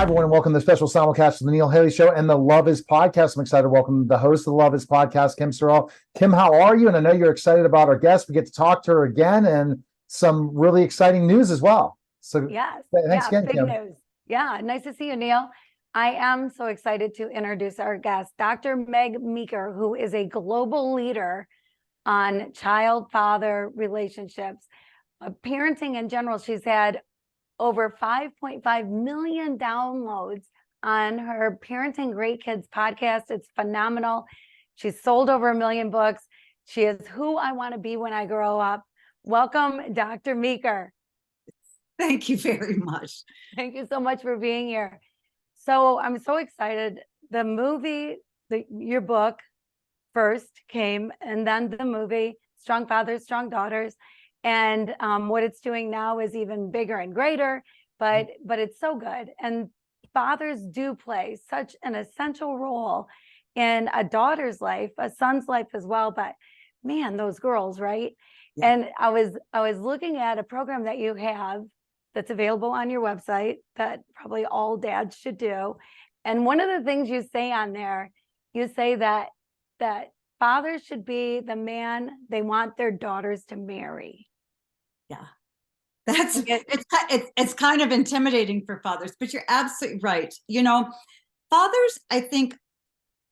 Hi, everyone, and welcome to the special simulcast of the Neil Haley Show and the Love Is Podcast. I'm excited to welcome the host of the Love Is Podcast, Kim Sorrell. Kim, how are you? And I know you're excited about our guest. We get to talk to her again and some really exciting news as well. So yes, thanks again, big Kim. news. Yeah, nice to see you, Neil. I am so excited to introduce our guest, Dr. Meg Meeker, who is a global leader on child-father relationships, parenting in general. She's had over 5.5 million downloads on her Parenting Great Kids podcast. It's phenomenal. She's sold over 1 million books. She is who I want to be when I grow up. Welcome, Dr. Meeker. Thank you very much. Thank you so much for being here. So I'm so excited. The movie, your book first came, and then the movie, Strong Fathers, Strong Daughters. And what it's doing now is even bigger and greater, but it's so good. And fathers do play such an essential role in a daughter's life, a son's life as well. But man, those girls, right? Yeah. And I was looking at a program that you have that's available on your website that probably all dads should do. And one of the things you say on there, you say that fathers should be the man they want their daughters to marry. Yeah, it's kind of intimidating for fathers, but you're absolutely right. You know, fathers, I think,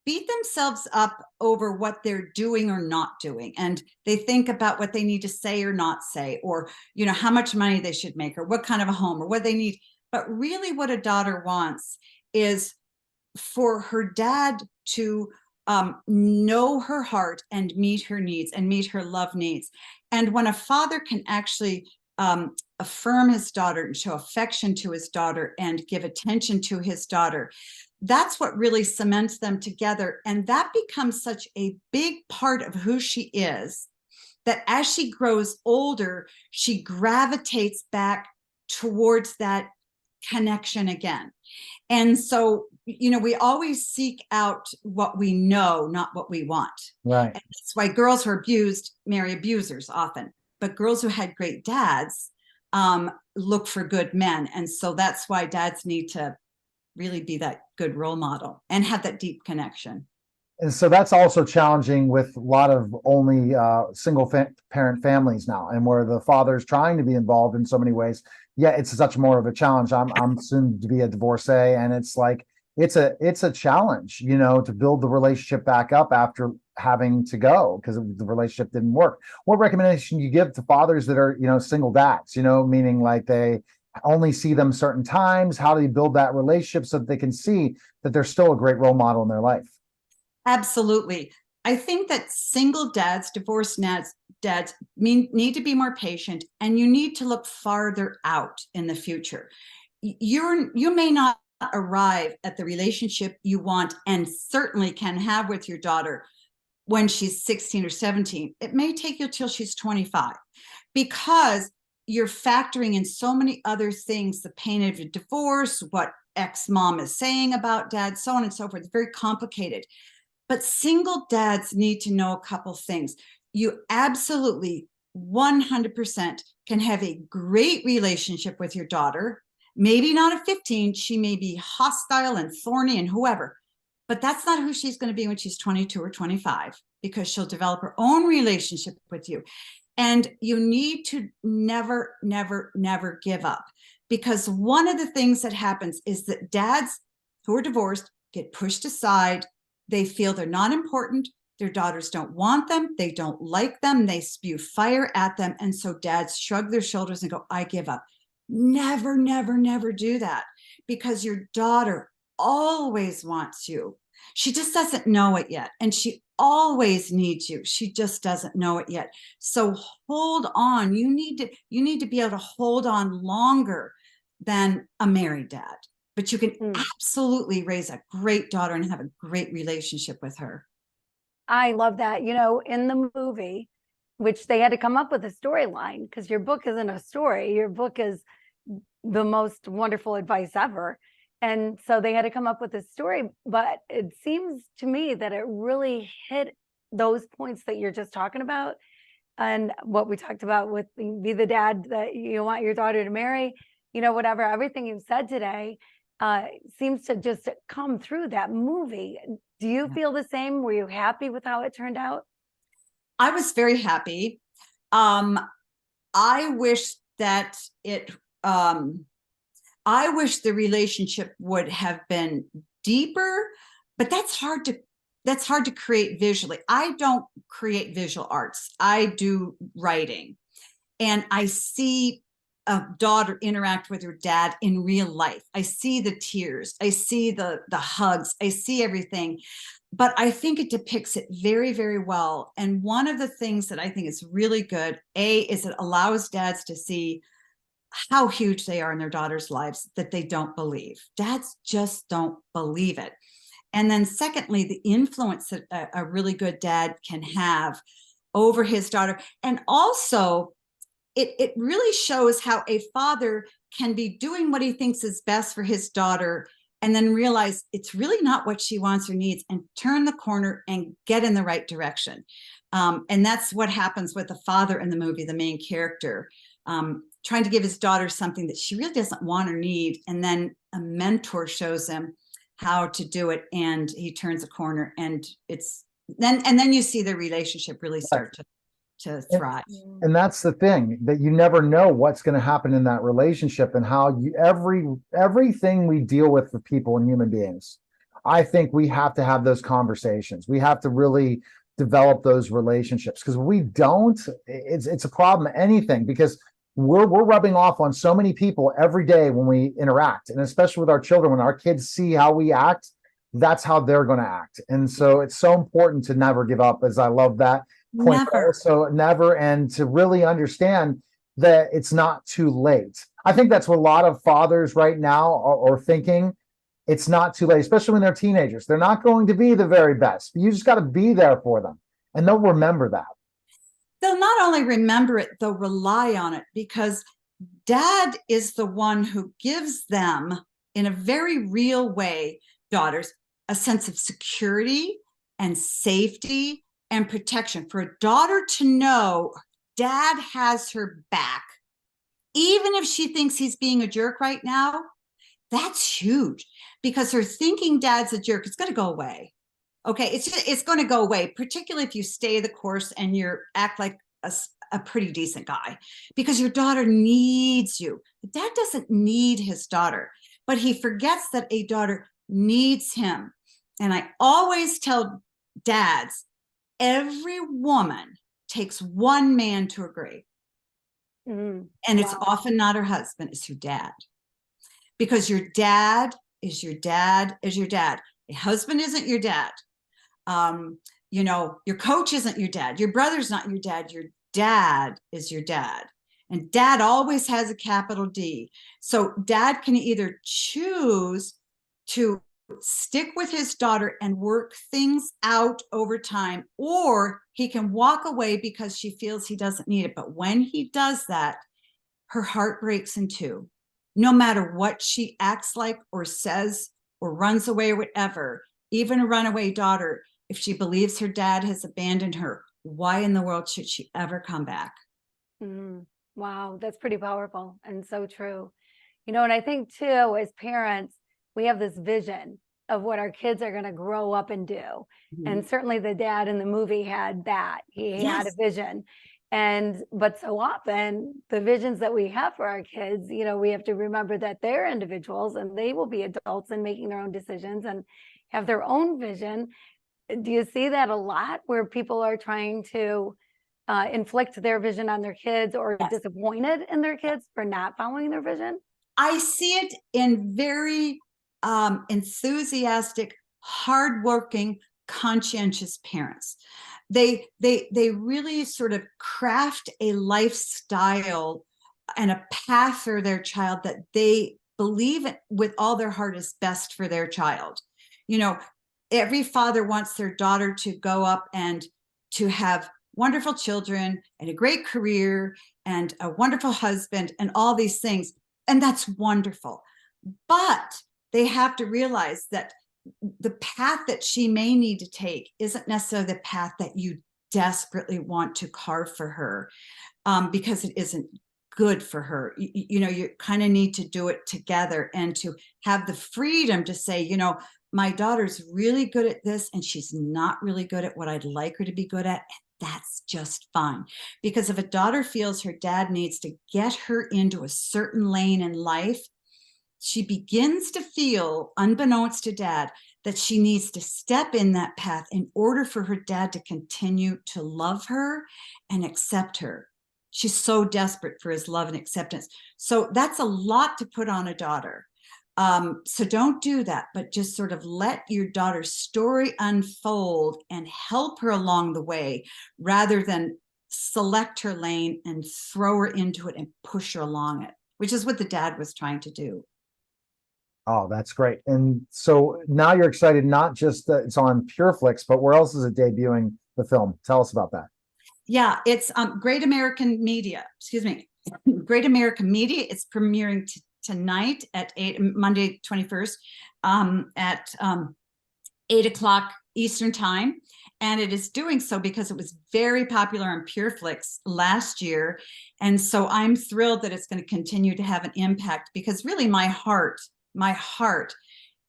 beat themselves up over what they're doing or not doing, and they think about what they need to say or not say, or how much money they should make, or what kind of a home, or what they need. But really what a daughter wants is for her dad to know her heart and meet her needs and meet her love needs. And when a father can actually affirm his daughter and show affection to his daughter and give attention to his daughter, that's what really cements them together. And that becomes such a big part of who she is, that as she grows older, she gravitates back towards that connection again. And so, we always seek out what we know, not what we want. Right. And that's why girls who are abused marry abusers often. But girls who had great dads look for good men. And so that's why dads need to really be that good role model and have that deep connection. And so that's also challenging with a lot of only single parent families now, and where the father's trying to be involved in so many ways. Yeah, it's such more of a challenge. I'm soon to be a divorcee, and it's like it's a challenge, to build the relationship back up after having to go because the relationship didn't work. What recommendation you give to fathers that are single dads? Meaning like they only see them certain times. How do you build that relationship so that they can see that they're still a great role model in their life? Absolutely. I think that single dads, divorced dads need to be more patient, and you need to look farther out in the future. You may not arrive at the relationship you want and certainly can have with your daughter when she's 16 or 17. It may take you till she's 25, because you're factoring in so many other things, the pain of a divorce, what ex-mom is saying about dad, so on and so forth. It's very complicated. But single dads need to know a couple things. You absolutely 100% can have a great relationship with your daughter. Maybe not at 15, she may be hostile and thorny and whoever, but that's not who she's going to be when she's 22 or 25, because she'll develop her own relationship with you. And you need to never, never, never give up, because one of the things that happens is that dads who are divorced get pushed aside. They feel they're not important. Their daughters don't want them. They don't like them. They spew fire at them. And so dads shrug their shoulders and go, I give up. Never, never, never do that, because your daughter always wants you. She just doesn't know it yet. And she always needs you. She just doesn't know it yet. So hold on. You need to be able to hold on longer than a married dad. But you can absolutely raise a great daughter and have a great relationship with her. I love that. In the movie, which they had to come up with a storyline, because your book isn't a story. Your book is the most wonderful advice ever. And so they had to come up with a story. But it seems to me that it really hit those points that you're just talking about. And what we talked about with be the dad that you want your daughter to marry, whatever, everything you've said today. seems to just come through that movie. Do you Yeah. feel the same? Were you happy with how it turned out? I was very happy. I wish that I wish the relationship would have been deeper, but that's hard to create visually. I don't create visual arts. I do writing. And I see a daughter interact with her dad in real life. I see the tears. I see the hugs. I see everything. But I think it depicts it very, very well. And one of the things that I think is really good, is it allows dads to see how huge they are in their daughters' lives that they don't believe. Dads just don't believe it. And then secondly, the influence that a really good dad can have over his daughter. And also, it really shows how a father can be doing what he thinks is best for his daughter and then realize it's really not what she wants or needs, and turn the corner and get in the right direction. And that's what happens with the father in the movie, the main character, trying to give his daughter something that she really doesn't want or need. And then a mentor shows him how to do it, and he turns a corner, and then you see the relationship really start to thrive. And that's the thing, that you never know what's going to happen in that relationship, and how everything we deal with people and human beings. I think we have to have those conversations. We have to really develop those relationships, because we don't, it's a problem, anything, because we're rubbing off on so many people every day when we interact, and especially with our children, when our kids see how we act, that's how they're going to act. And so it's so important to never give up, as I love that point. Never. So never, and to really understand that it's not too late. I think that's what a lot of fathers right now are thinking. It's not too late, especially when they're teenagers. They're not going to be the very best. You just got to be there for them, and they'll remember that. They'll not only remember it, they'll rely on it, because dad is the one who gives them, in a very real way, daughters, a sense of security and safety and protection. For a daughter to know dad has her back, even if she thinks he's being a jerk right now, that's huge, because her thinking dad's a jerk, it's going to go away. Okay, it's going to go away, particularly if you stay the course and you act like a pretty decent guy, because your daughter needs you. Dad doesn't need his daughter, but he forgets that a daughter needs him. And I always tell dads, every woman takes one man to her grave. And it's often not her husband, it's her dad. Because your dad is your dad is your dad. A husband isn't your dad. Your coach isn't your dad. Your brother's not your dad. Your dad is your dad. And dad always has a capital D. So dad can either choose to stick with his daughter and work things out over time, or he can walk away because she feels he doesn't need it. But when he does that, her heart breaks in two. No matter what she acts like or says or runs away or whatever, even a runaway daughter, if she believes her dad has abandoned her, why in the world should she ever come back? Wow, that's pretty powerful and so true. And I think too, as parents, we have this vision of what our kids are going to grow up and do. And certainly the dad in the movie had that. He had a vision. But so often the visions that we have for our kids, we have to remember that they're individuals and they will be adults and making their own decisions and have their own vision. Do you see that a lot, where people are trying to inflict their vision on their kids, or disappointed in their kids for not following their vision? I see it in very enthusiastic, hardworking, conscientious parents. They really sort of craft a lifestyle and a path for their child that they believe with all their heart is best for their child. Every father wants their daughter to go up and to have wonderful children and a great career and a wonderful husband and all these things. And that's wonderful. But they have to realize that the path that she may need to take isn't necessarily the path that you desperately want to carve for her, because it isn't good for her. You know, you kind of need to do it together, and to have the freedom to say, you know, my daughter's really good at this and she's not really good at what I'd like her to be good at. And that's just fine. Because if a daughter feels her dad needs to get her into a certain lane in life, she begins to feel, unbeknownst to dad, that she needs to step in that path in order for her dad to continue to love her and accept her. She's so desperate for his love and acceptance. So that's a lot to put on a daughter. So don't do that, but just sort of let your daughter's story unfold and help her along the way, rather than select her lane and throw her into it and push her along it, which is what the dad was trying to do. Oh, that's great. And so now you're excited, not just that it's on PureFlix, but where else is it debuting the film? Tell us about that. Yeah, it's Great American Media. Excuse me, Great American Media. It's premiering tonight at Monday 21st at 8 o'clock Eastern time. And it is doing so because it was very popular on PureFlix last year. And so I'm thrilled that it's going to continue to have an impact, because really my heart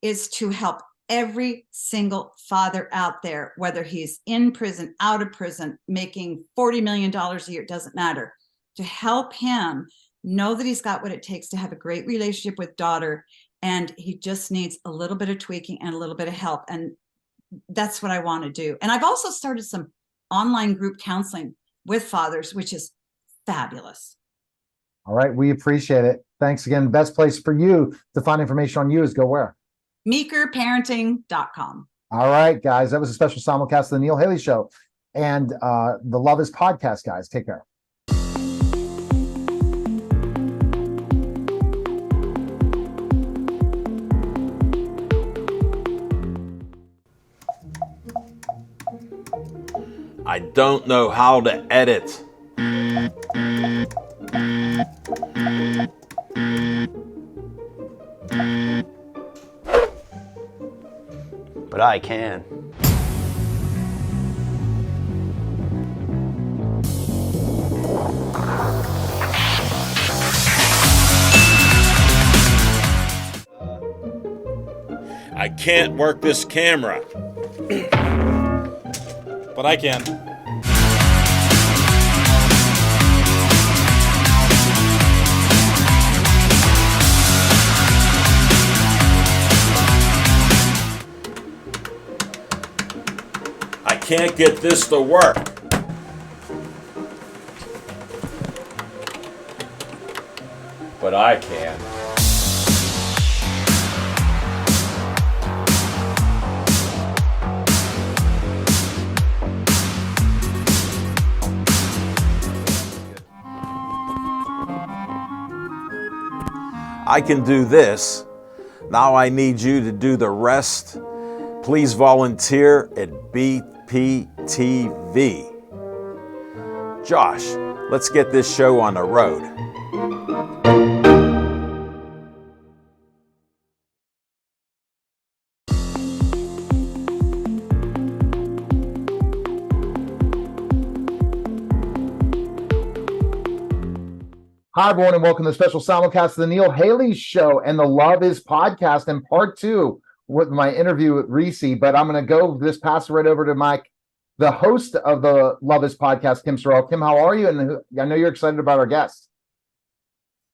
is to help every single father out there, whether he's in prison, out of prison, making $40 million a year, it doesn't matter, to help him know that he's got what it takes to have a great relationship with daughter. And he just needs a little bit of tweaking and a little bit of help. And that's what I want to do. And I've also started some online group counseling with fathers, which is fabulous. All right. We appreciate it. Thanks again. Best place for you to find information on you is go where? meekerparenting.com. All right, guys. That was a special simulcast of the Neil Haley Show and the Love Is podcast, guys. Take care. I don't know how to edit. But I can. I can't work this camera. But I can. I can't get this to work. But I can. I can do this. Now I need you to do the rest. Please volunteer at BPTV. Josh, let's get this show on the road. Hi, everyone, and welcome to the special simulcast of the Neil Haley Show and the Love Is podcast in part 2 with my interview with Reese. But I'm going to go this pass right over to Mike, the host of the Love Is podcast, Kim Sorrell. Kim, how are you? And I know you're excited about our guest.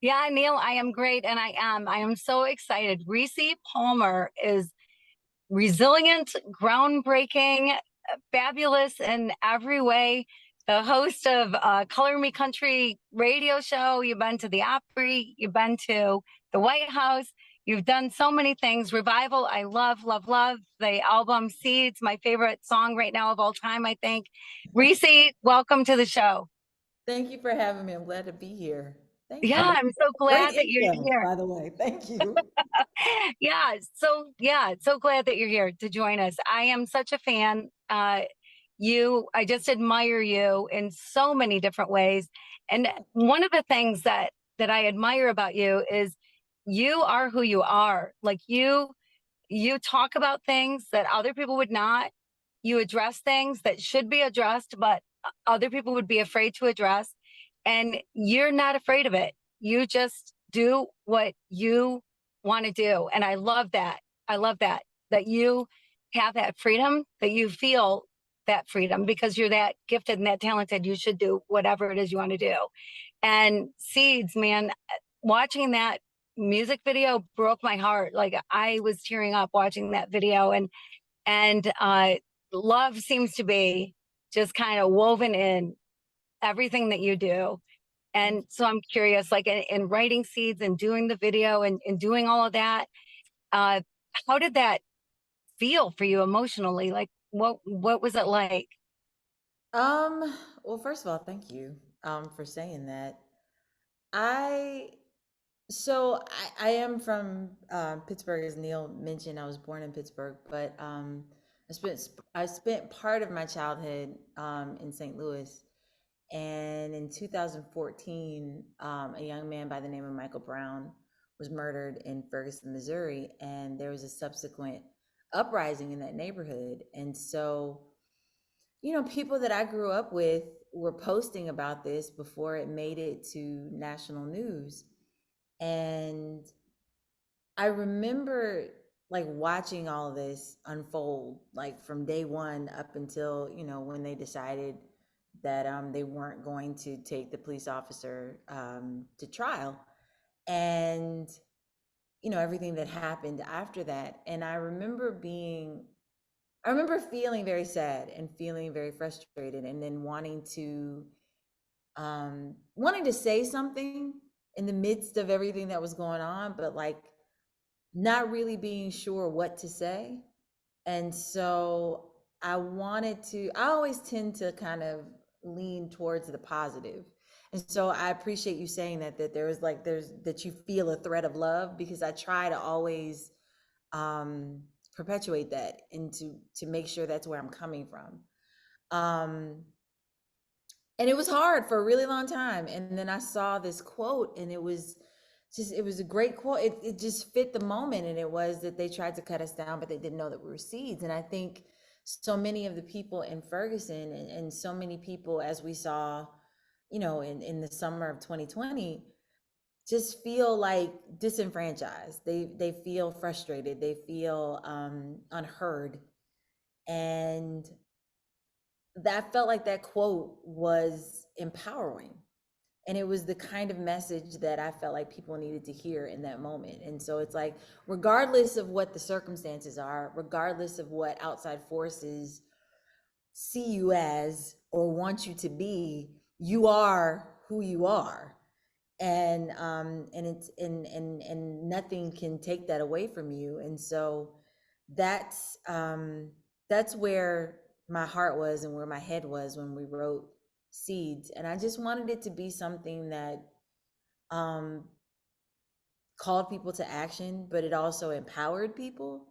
Yeah, Neil, I am great. And I am so excited. Reese Palmer is resilient, groundbreaking, fabulous in every way. The host of Color Me Country radio show. You've been to the Opry. You've been to the White House. You've done so many things. Revival, I love, love, love. The album Seeds, my favorite song right now of all time, I think. Reese, welcome to the show. Thank you for having me. I'm glad to be here. Thank you. Yeah, I'm so glad Great that you're intro, here. by the way. Thank you. So glad that you're here to join us. I am such a fan. I just admire you in so many different ways. And one of the things that I admire about you is you are who you are. Like you talk about things that other people would not. You address things that should be addressed, but other people would be afraid to address. and you're not afraid of it. You just do what you want to do. And I love that. I love that you have that freedom, that you feel that freedom because you're that gifted and that talented. You should do whatever it is you want to do. And Seeds, man, watching that music video broke my heart. Like I was tearing up watching that video, and love seems to be just kind of woven in everything that you do. And so I'm curious, like in writing Seeds and doing the video and doing all of that, uh, how did that feel for you emotionally? Like what was it like? Well, first of all, thank you for saying that. I so I am from Pittsburgh, as Neil mentioned. I was born in Pittsburgh, but I spent part of my childhood in St. Louis. And in 2014, a young man by the name of Michael Brown was murdered in Ferguson, Missouri, and there was a subsequent uprising in that neighborhood. And so, people that I grew up with were posting about this before it made it to national news. And I remember like watching all of this unfold, like from day one up until, when they decided that they weren't going to take the police officer to trial, and everything that happened after that. And I remember feeling very sad and feeling very frustrated, and then wanting to say something in the midst of everything that was going on, but like not really being sure what to say. And so I always tend to kind of lean towards the positive. And so I appreciate you saying that that you feel a thread of love, because I try to always perpetuate that and to make sure that's where I'm coming from. And it was hard for a really long time. And then I saw this quote, and it was a great quote. It just fit the moment. And it was that they tried to cut us down, but they didn't know that we were seeds. And I think so many of the people in Ferguson and so many people, as we saw, in the summer of 2020, just feel like disenfranchised. They feel frustrated. They feel unheard. And that felt like that quote was empowering. And it was the kind of message that I felt like people needed to hear in that moment. And so it's like, regardless of what the circumstances are, regardless of what outside forces see you as or want you to be, you are who you are. And nothing can take that away from you. And so that's where my heart was and where my head was when we wrote Seeds. And I just wanted it to be something that called people to action, but it also empowered people,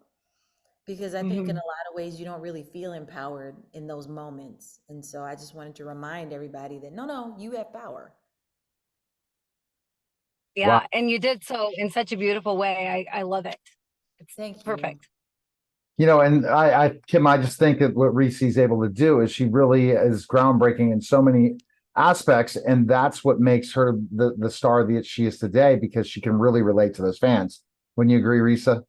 because I think in a lot of ways you don't really feel empowered in those moments. And so I just wanted to remind everybody that no, you have power. Yeah, Wow. and you did so in such a beautiful way. I love it. It's Thank you. perfect. And Kim, I just think that what Reese's able to do is she really is groundbreaking in so many aspects, and that's what makes her the star that she is today, because she can really relate to those fans. Wouldn't you agree, Reese? That's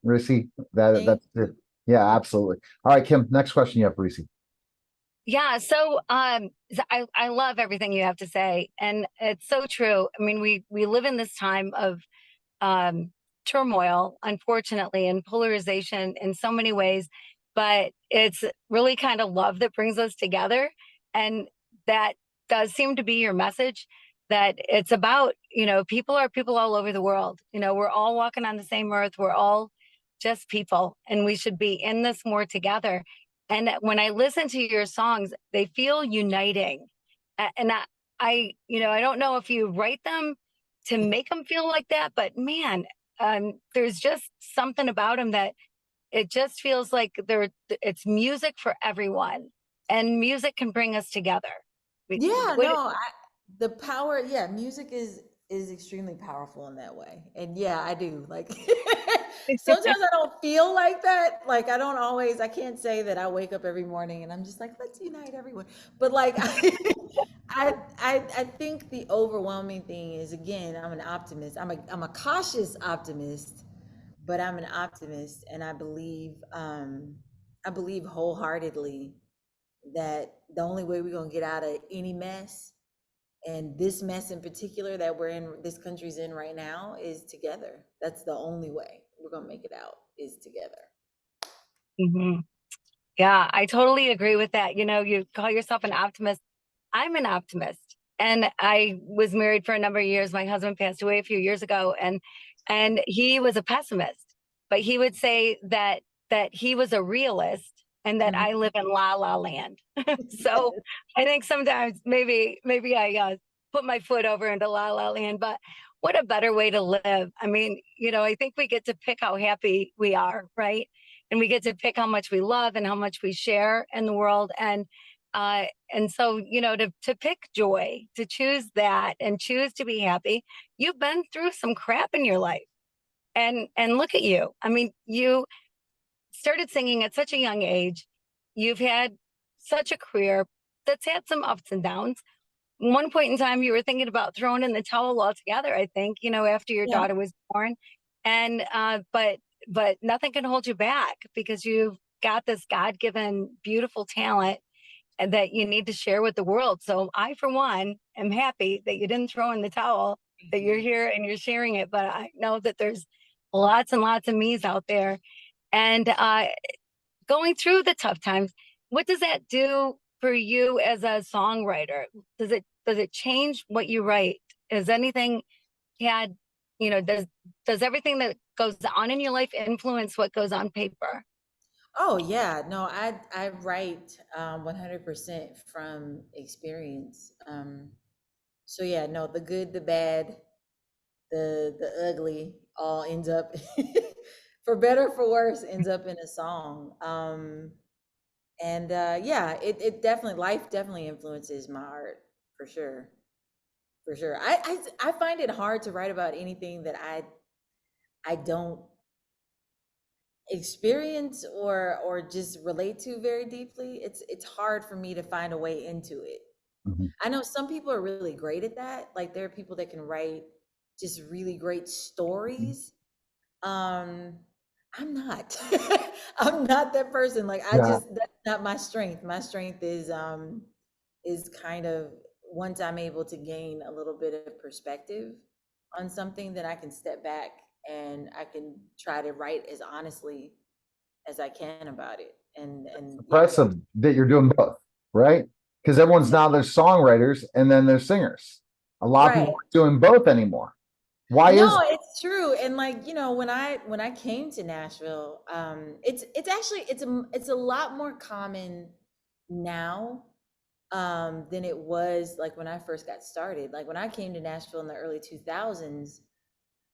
it. Yeah, absolutely. All right, Kim, next question you have, Reese. Yeah, so I love everything you have to say, and it's so true. I mean, we live in this time of turmoil, unfortunately, and polarization in so many ways, but it's really kind of love that brings us together. And that does seem to be your message, that it's about, people are people all over the world. We're all walking on the same earth. We're all just people, and we should be in this more together. And when I listen to your songs, they feel uniting. And I don't know if you write them to make them feel like that, but man, there's just something about them that it just feels like it's music for everyone, and music can bring us together. The power, music is extremely powerful in that way. And I do like sometimes I don't feel like that. Like I can't say that I wake up every morning and I'm just like, let's unite everyone. But like I I think the overwhelming thing is, again, I'm an optimist. I'm a cautious optimist, but I'm an optimist, and I believe wholeheartedly that the only way we're gonna get out of any mess, and this mess in particular that this country's in right now, is together. That's the only way we're gonna make it out, is together. Mhm. Yeah, I totally agree with that. You know, you call yourself an optimist. I'm an optimist. And I was married for a number of years. My husband passed away a few years ago, and he was a pessimist. But he would say that he was a realist and that I live in la la land. So I think sometimes maybe I put my foot over into la la land, but what a better way to live. I mean, you know, I think we get to pick how happy we are, right? And we get to pick how much we love and how much we share in the world. And so, you know, to pick joy, to choose that and choose to be happy. You've been through some crap in your life. And look at you. I mean, you started singing at such a young age. You've had such a career that's had some ups and downs. One point in time, you were thinking about throwing in the towel altogether, I think, you know, after your Yeah. daughter was born. And but nothing can hold you back because you've got this God-given beautiful talent and that you need to share with the world. So I, for one, am happy that you didn't throw in the towel, that you're here and you're sharing it. But I know that there's lots and lots of me's out there. And going through the tough times, what does that do for you as a songwriter? Does it change what you write? Has anything had, you know, does everything that goes on in your life influence what goes on paper? Oh yeah, no, I write 100% from experience. So yeah, no, the good, the bad, the ugly all ends up for better for worse ends up in a song. And yeah, it definitely, life definitely influences my art, for sure. For sure. I find it hard to write about anything that I don't experience or just relate to very deeply. It's hard for me to find a way into it. Mhm. I know some people are really great at that. Like, there are people that can write just really great stories. Um, I'm not. I'm not that person. Like, Yeah. that's not my strength. My strength is kind of, once I'm able to gain a little bit of perspective on something, then I can step back and I can try to write as honestly as I can about it. And yeah, Impressive that you're doing both, right? Because everyone's now there's songwriters and then there's singers. A lot of people right. aren't doing both anymore. Why is No, it's true. And like, when I came to Nashville, it's actually it's a lot more common now than it was like when I first got started. Like, when I came to Nashville in the early 2000s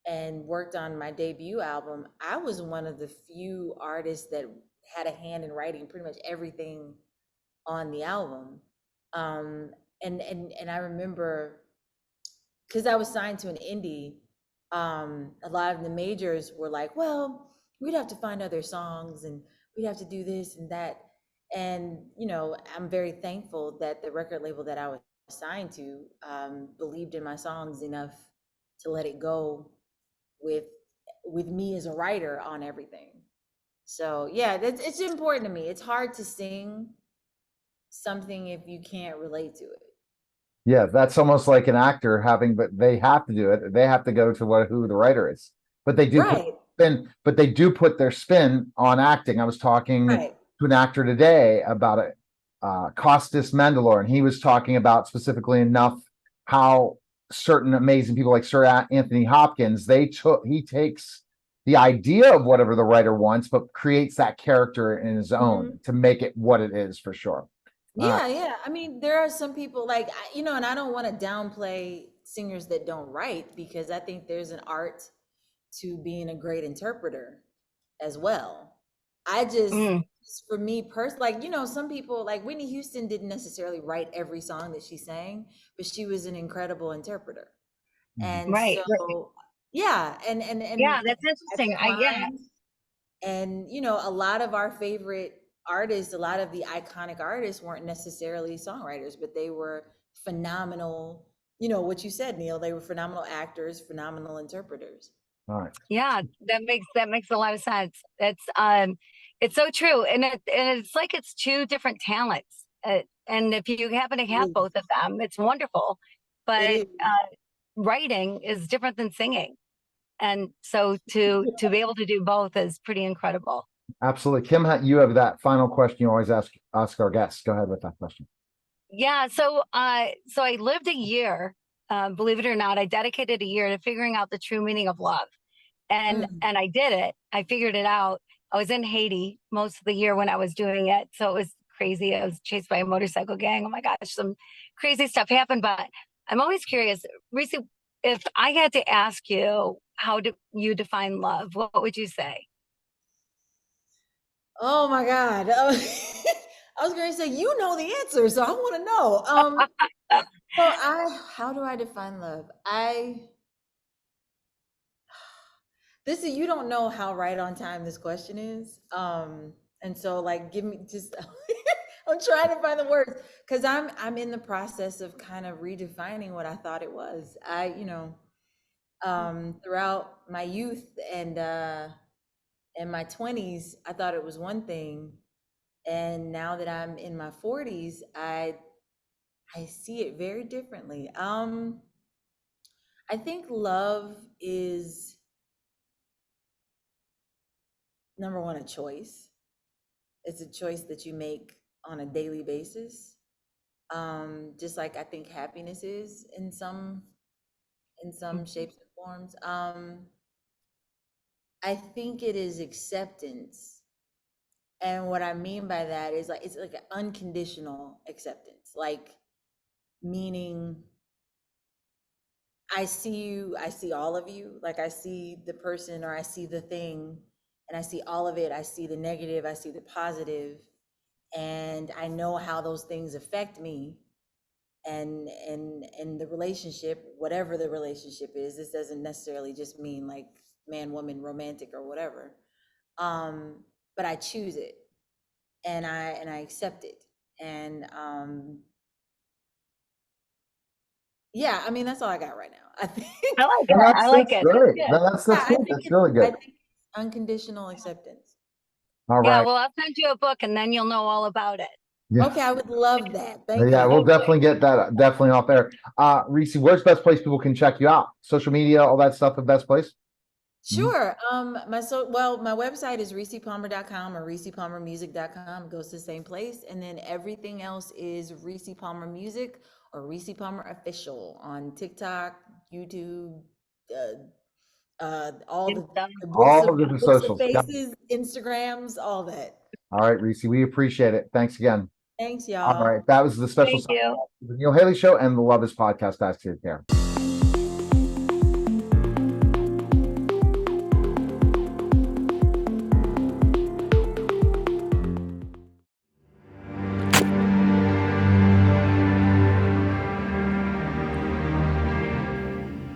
and worked on my debut album, I was one of the few artists that had a hand in writing pretty much everything on the album. Um, and I remember, because I was signed to an indie, a lot of the majors were like, well, we'd have to find other songs and we'd have to do this and that. And, I'm very thankful that the record label that I was signed to believed in my songs enough to let it go with me as a writer on everything. So yeah, it's important to me. It's hard to sing something if you can't relate to it. Yeah, that's almost like an actor having, but they have to do it. They have to go to who the writer is. But they do put Right, spin, but they do put their spin on acting. I was talking right. to an actor today about it, Costas Mandylor, and he was talking about specifically enough how certain amazing people like Sir Anthony Hopkins, he takes the idea of whatever the writer wants, but creates that character in his own to make it what it is for sure. Yeah, yeah. I mean, there are some people like, and I don't want to downplay singers that don't write, because I think there's an art to being a great interpreter as well. I just, Mm, for me personally, like, some people like Whitney Houston didn't necessarily write every song that she sang, but she was an incredible interpreter. And right, right. so, yeah, and Yeah, that's at interesting. Yeah. times, and a lot of our favorite artists, a lot of the iconic artists weren't necessarily songwriters, but they were phenomenal, you know, what you said, Neil, they were phenomenal actors, phenomenal interpreters. All right. Yeah, that makes a lot of sense. It's so true, and it's like it's two different talents, and if you happen to have It both of them, it's wonderful. But is. writing is different than singing, and so to be able to do both is pretty incredible. Absolutely. Kim, you have that final question you always ask our guests. Go ahead with that question. Yeah, so I lived a year, believe it or not, I dedicated a year to figuring out the true meaning of love. And Mm. and I did it. I figured it out. I was in Haiti most of the year when I was doing it. So it was crazy. I was chased by a motorcycle gang. Oh my gosh, some crazy stuff happened. But I'm always curious, Reese, if I had to ask you how do you define love, what would you say? Oh my God. I was going to say, you know the answer, so I want to know. How do I define love? You don't know how right on time this question is. And so like, give me just, I'm trying to find the words because I'm in the process of kind of redefining what I thought it was. Throughout my youth and my 20s, I thought it was one thing. And now that I'm in my 40s, I see it very differently. I think love is, number one, a choice. It's a choice that you make on a daily basis. Just like I think happiness is in some shapes and forms. I think it is acceptance. And what I mean by that is like, it's like an unconditional acceptance, like meaning I see you, I see all of you, like I see the person or I see the thing and I see all of it. I see the negative, I see the positive, and I know how those things affect me and the relationship, whatever the relationship is. This doesn't necessarily just mean like man, woman, romantic or whatever. But I choose it and I accept it. And yeah, I mean, that's all I got right now. I think I like No, it. I like that's it. great. That's good. That's yeah, good. That's really I good. think it's unconditional acceptance. All Yeah, right. well, I'll send you a book and then you'll know all about it. Yeah. Okay, I would love that. Thank Yeah, you. we'll definitely get that definitely off there. Reese, where's the best place people can check you out? Social media, all that stuff, the best place? Sure. My website is reesepalmer.com or reesepalmermusic.com. It goes to the same place. And then everything else is Reese Palmer Music or Reese Palmer Official on TikTok, YouTube, all the All the different books of socials. Got it. faces, Instagrams, all that. All right, Reese, we appreciate it. Thanks again. Thanks, All y'all. right, that was the special Thank you. the Neil Haley Show and the Love Is Podcast. Guys, take care.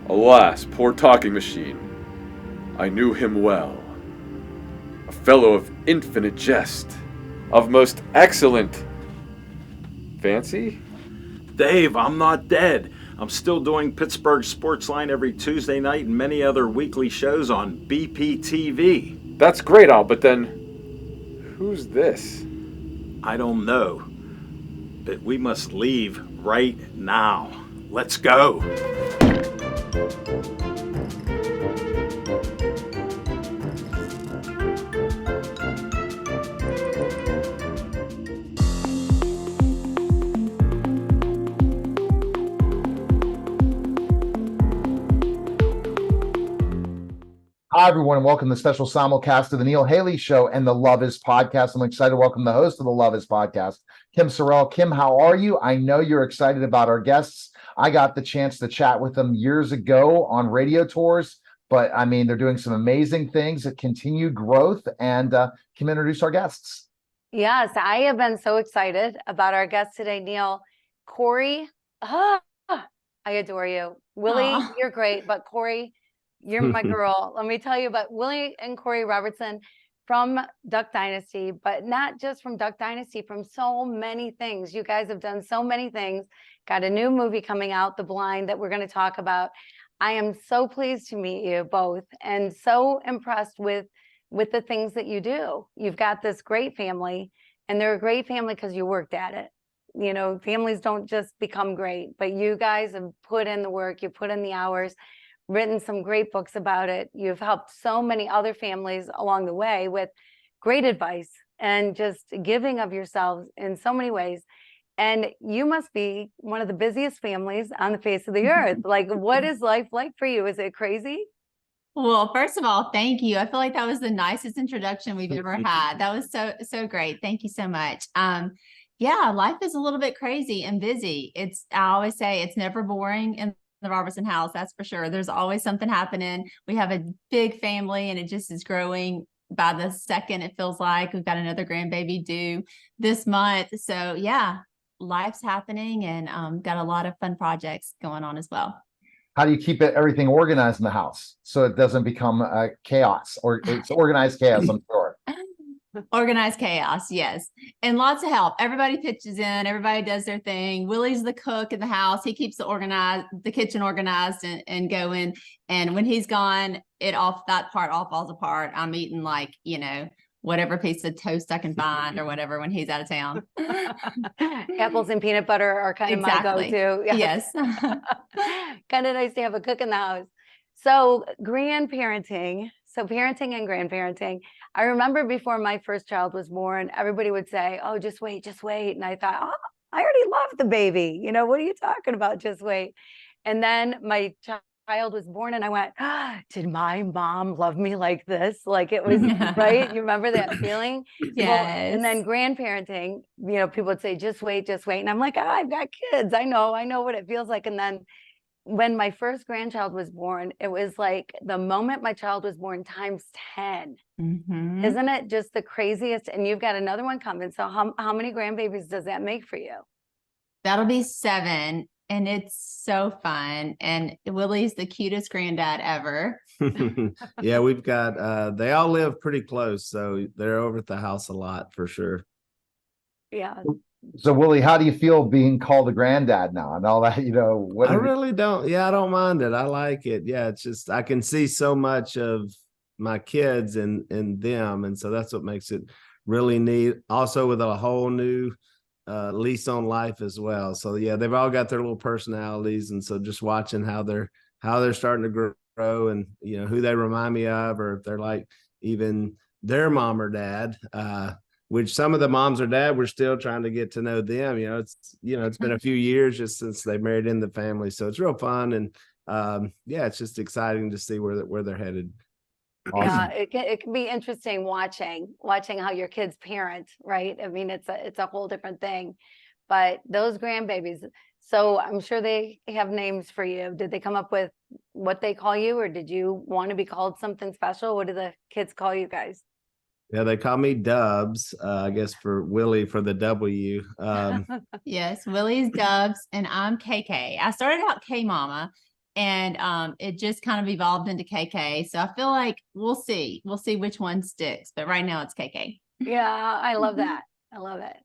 Alas, poor talking machine. I knew him well. A fellow of infinite jest, of most excellent fancy? Dave, I'm not dead. I'm still doing Pittsburgh Sportsline every Tuesday night and many other weekly shows on BPTV. That's great, Al, but then who's this? I don't know, but we must leave right now. Let's go. Hi, everyone, and welcome to the special simulcast of the Neil Haley Show and the Love Is Podcast. I'm excited to welcome the host of the Love Is Podcast, Kim Sorrell. Kim, how are you? I know you're excited about our guests. I got the chance to chat with them years ago on radio tours, but I mean, they're doing some amazing things that continue growth. And Kim, introduce our guests. Yes, I have been so excited about our guest today, Neil. Corey, I adore you. Willie, Aw. you're great, but Corey, you're my girl. Let me tell you about Willie and Corey Robertson. from Duck Dynasty, but not just from Duck Dynasty, from so many things. You guys have done so many things. Got a new movie coming out, The Blind, that we're going to talk about. I am so pleased to meet you both and so impressed with the things that you do. You've got this great family, and they're a great family because you worked at it. You know, families don't just become great, but you guys have put in the work, you put in the hours, written some great books about it. You've helped so many other families along the way with great advice and just giving of yourselves in so many ways. And you must be one of the busiest families on the face of the earth. Like, what is life like for you? Is it crazy? Well, first of all, thank you. I feel like that was the nicest introduction we've ever had. That was so great. Thank you so much. Yeah, life is a little bit crazy and busy. I always say it's never boring in the Robertson house. That's for sure. There's always something happening. We have a big family and it just is growing by the second. It feels like we've got another grandbaby due this month. So yeah, life's happening and got a lot of fun projects going on as well. How do you keep everything organized in the house so it doesn't become chaos, or it's organized chaos, I'm sure. Organized chaos, yes. And lots of help. Everybody pitches in, everybody does their thing. Willie's the cook in the house. He keeps the kitchen organized and going. And when he's gone, that part all falls apart. I'm eating like, whatever piece of toast I can find or whatever when he's out of town. Apples and peanut butter are kind of my go-to. Yes. Kind of nice to have a cook in the house. So grandparenting. So parenting and grandparenting. I remember before my first child was born, everybody would say, oh, just wait, just wait. And I thought, oh, I already love the baby. What are you talking about? Just wait. And then my child was born and I went, did my mom love me like this? Like it was, right? You remember that feeling? Yes. Well, and then grandparenting, people would say, just wait, just wait. And I'm like, I've got kids. I know what it feels like. And then when my first grandchild was born, it was like the moment my child was born times 10. Mm-hmm. Isn't it just the craziest? And you've got another one coming. So how many grandbabies does that make for you? That'll be 7. And it's so fun. And Willie's the cutest granddad ever. Yeah, we've got, they all live pretty close. So they're over at the house a lot for sure. Yeah. So Willie, how do you feel being called a granddad now and all that? I really don't. Yeah, I don't mind it. I like it. Yeah, it's just I can see so much of my kids in them, and so that's what makes it really neat. Also, with a whole new lease on life as well. So yeah, they've all got their little personalities, and so just watching how they're starting to grow, and who they remind me of, or if they're like even their mom or dad. Which some of the moms or dad, we're still trying to get to know them. It's been a few years just since they married in the family. So it's real fun. And it's just exciting to see where they're headed. Awesome. Yeah, it can be interesting watching how your kids parent, right? I mean, it's a whole different thing. But those grandbabies, so I'm sure they have names for you. Did they come up with what they call you, or did you want to be called something special? What do the kids call you guys? Yeah, they call me Dubs, I guess for Willie for the W. Yes, Willie's Dubs and I'm KK. I started out K Mama and it just kind of evolved into KK. So I feel like we'll see which one sticks, but right now it's KK. Yeah, I love that. I love it.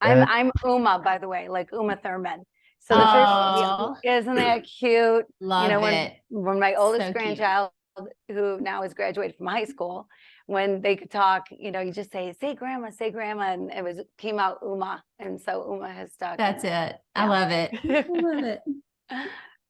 I'm Uma, by the way, like Uma Thurman. So the first, isn't that cute? Love it. When my oldest So grandchild, who now has graduated from high school, when they could talk, you just say grandma, and it came out Uma. And so Uma has stuck. That's it. I love it. I love it.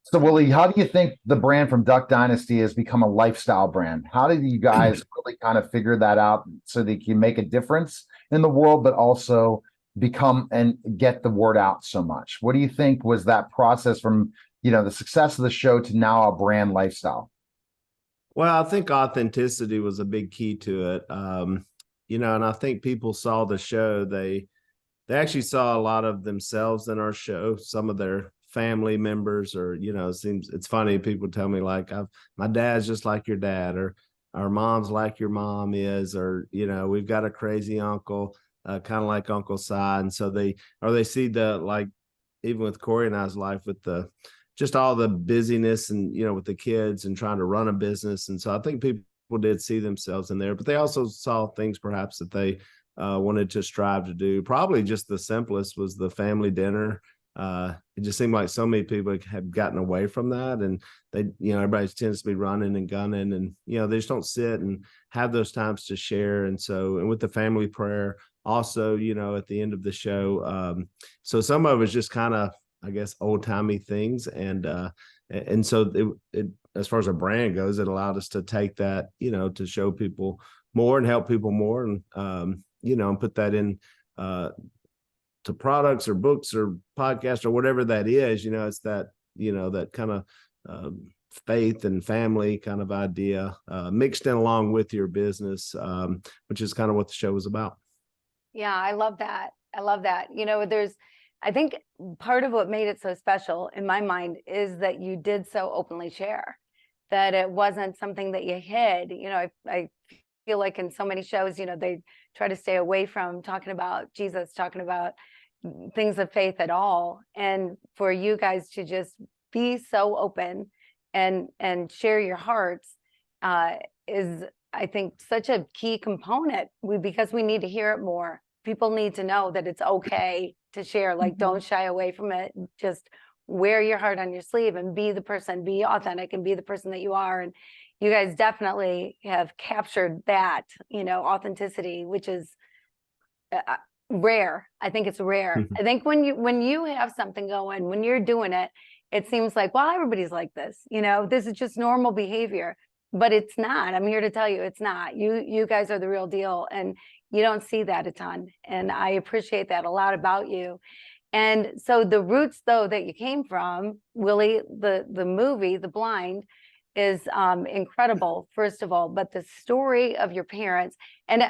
So Willie, how do you think the brand from Duck Dynasty has become a lifestyle brand? How did you guys really kind of figure that out so that you can make a difference in the world, but also become and get the word out so much? What do you think was that process from, the success of the show to now a brand lifestyle? Well, I think authenticity was a big key to it. And I think people saw the show. They actually saw a lot of themselves in our show, some of their family members, or, it's funny. People tell me like, my dad's just like your dad, or our mom's like your mom is, or, we've got a crazy uncle, kind of like Uncle Si. And so they see even with Corey and I's life with just all the busyness and, with the kids and trying to run a business. And so I think people did see themselves in there, but they also saw things perhaps that they wanted to strive to do. Probably just the simplest was the family dinner. It just seemed like so many people had gotten away from that, and they, everybody tends to be running and gunning, and they just don't sit and have those times to share. And so, and with the family prayer also, at the end of the show, so some of it's just kind of, I guess, old timey things, and so it as far as a brand goes, it allowed us to take that, to show people more and help people more, and and put that in to products or books or podcasts or whatever that is. It's that that kind of faith and family kind of idea mixed in along with your business, which is kind of what the show was about. Yeah, I love that. I love that. I think part of what made it so special in my mind is that you did so openly share, that it wasn't something that you hid. I feel like in so many shows, they try to stay away from talking about Jesus, talking about things of faith at all. And for you guys to just be so open and share your hearts is, I think, such a key component, because we need to hear it more. People need to know that it's okay to share, like, don't shy away from it. Just wear your heart on your sleeve and be the person, be authentic and be the person that you are. And you guys definitely have captured that, authenticity, which is rare. I think it's rare. I think when you have something going, when you're doing it, it seems like, well, everybody's like this, this is just normal behavior, but it's not. I'm here to tell you it's not. You guys are the real deal, and you don't see that a ton. And I appreciate that a lot about you. And so the roots, though, that you came from, Willie, the movie, The Blind, is incredible, first of all, but the story of your parents, and